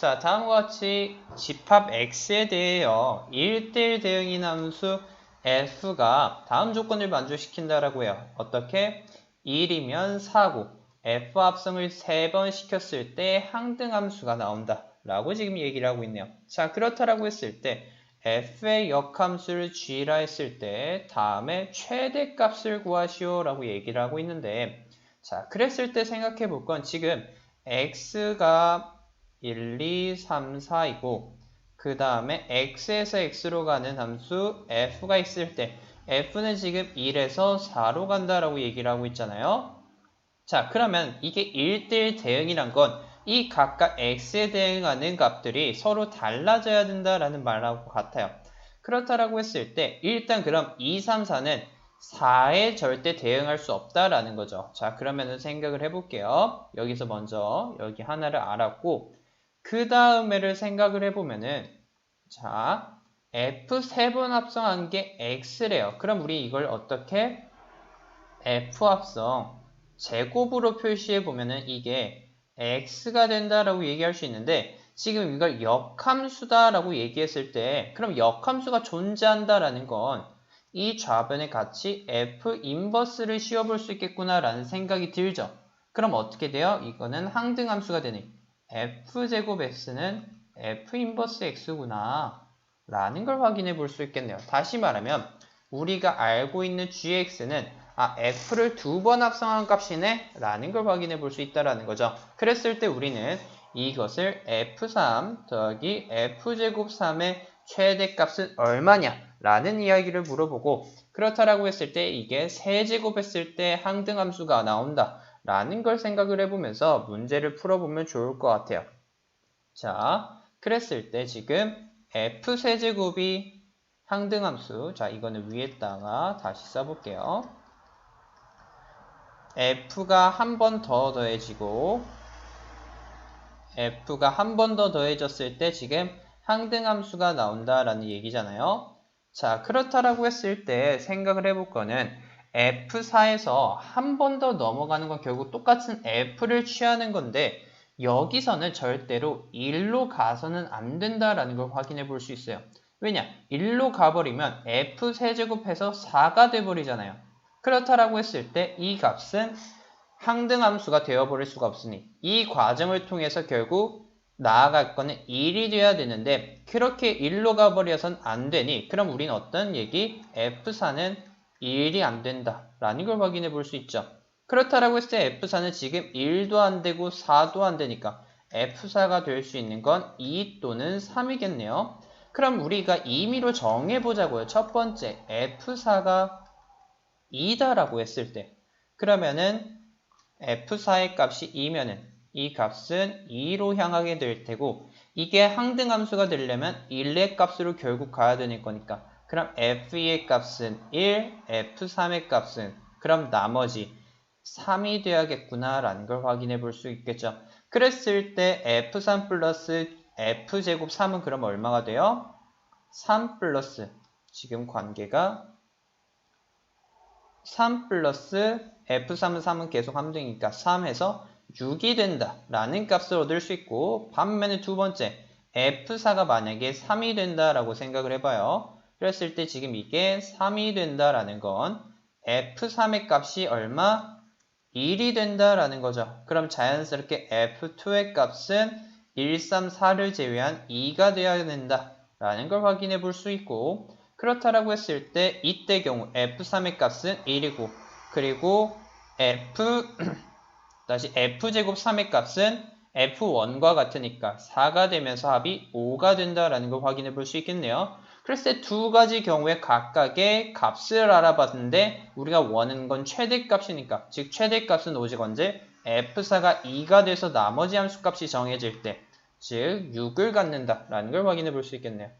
자, 다음과 같이 집합 x에 대해요. 1대1 대응인 함수 f가 다음 조건을 만족시킨다라고 해요. 어떻게? 1이면 4고 f 합성을 3번 시켰을 때 항등 함수가 나온다 라고 지금 얘기를 하고 있네요. 자, 그렇다라고 했을 때 f의 역함수를 g라 했을 때 다음에 최대값을 구하시오 라고 얘기를 하고 있는데, 자, 그랬을 때 생각해 볼 건 지금 x가 1, 2, 3, 4이고 그 다음에 x에서 x로 가는 함수 f가 있을 때 f는 지금 1에서 4로 간다라고 얘기를 하고 있잖아요. 자, 그러면 이게 1대1 대응이란 건 이 각각 x에 대응하는 값들이 서로 달라져야 된다라는 말하고 같아요. 그렇다라고 했을 때 일단 그럼 2, 3, 4는 4에 절대 대응할 수 없다라는 거죠. 자, 그러면은 생각을 해볼게요. 여기서 먼저 여기 하나를 알았고 그 다음에를 생각을 해보면은, 자, F 3번 합성한 게 X래요. 그럼 우리 이걸 어떻게? F 합성 제곱으로 표시해보면은 이게 X가 된다라고 얘기할 수 있는데, 지금 이걸 역함수다라고 얘기했을 때, 그럼 역함수가 존재한다라는 건 이 좌변에 같이 F 인버스를 씌워볼 수 있겠구나라는 생각이 들죠. 그럼 어떻게 돼요? 이거는 항등함수가 되네. F제곱 X는 F 인버스 X구나 라는 걸 확인해 볼 수 있겠네요. 다시 말하면 우리가 알고 있는 gx는 f를 2번 합성한 값이네 라는 걸 확인해 볼 수 있다는 거죠. 그랬을 때 우리는 이것을 f3 더하기 f제곱 3의 최대값은 얼마냐 라는 이야기를 물어보고, 그렇다라고 했을 때 이게 세제곱 했을 때 항등함수가 나온다 라는 걸 생각을 해보면서 문제를 풀어보면 좋을 것 같아요. 자, 그랬을 때 지금 f세제곱이 항등함수, 자 이거는 위에다가 다시 써볼게요. f가 한 번 더 더해지고 f가 한 번 더 더해졌을 때 지금 항등함수가 나온다라는 얘기잖아요. 자, 그렇다라고 했을 때 생각을 해볼 거는 f4에서 한 번 더 넘어가는 건 결국 똑같은 f를 취하는 건데, 여기서는 절대로 1로 가서는 안 된다라는 걸 확인해 볼 수 있어요. 왜냐? 1로 가버리면 f 세제곱해서 4가 돼버리잖아요. 그렇다라고 했을 때 이 값은 항등함수가 되어버릴 수가 없으니 이 과정을 통해서 결국 나아갈 거는 1이 돼야 되는데, 그렇게 1로 가버려선 안 되니 그럼 우리는 어떤 얘기? F4는 1이 안 된다 라는 걸 확인해 볼 수 있죠. 그렇다라고 했을 때 F4는 지금 1도 안 되고 4도 안 되니까 F4가 될 수 있는 건 2 또는 3이겠네요. 그럼 우리가 임의로 정해보자고요. 첫 번째 F4가 2다라고 했을 때, 그러면은 F4의 값이 2면은 이 값은 2로 향하게 될 테고, 이게 항등함수가 되려면 1의 값으로 결국 가야 되는 거니까 그럼 F2의 값은 1, F3의 값은 그럼 나머지 3이 돼야겠구나 라는 걸 확인해 볼 수 있겠죠. 그랬을 때 F3 플러스 F제곱 3은 그럼 얼마가 돼요? 3 플러스 지금 관계가 3 플러스 F3은 3은 계속 함등이니까 3 해서 6이 된다 라는 값을 얻을 수 있고, 반면에 두 번째 F4가 만약에 3이 된다라고 생각을 해봐요. 그랬을 때 지금 이게 3이 된다라는 건 F3의 값이 얼마? 1이 된다라는 거죠. 그럼 자연스럽게 F2의 값은 1, 3, 4를 제외한 2가 되어야 된다 라는 걸 확인해 볼 수 있고, 그렇다라고 했을 때 이때 경우 F3의 값은 1이고 그리고 다시 F제곱 3의 값은 F1과 같으니까 4가 되면서 합이 5가 된다라는 걸 확인해 볼 수 있겠네요. 그랬을 때 두 가지 경우에 각각의 값을 알아봤는데 우리가 원하는 건 최대값이니까, 즉 최대값은 오직 언제? F4가 2가 돼서 나머지 함수값이 정해질 때, 즉 6을 갖는다라는 걸 확인해 볼 수 있겠네요.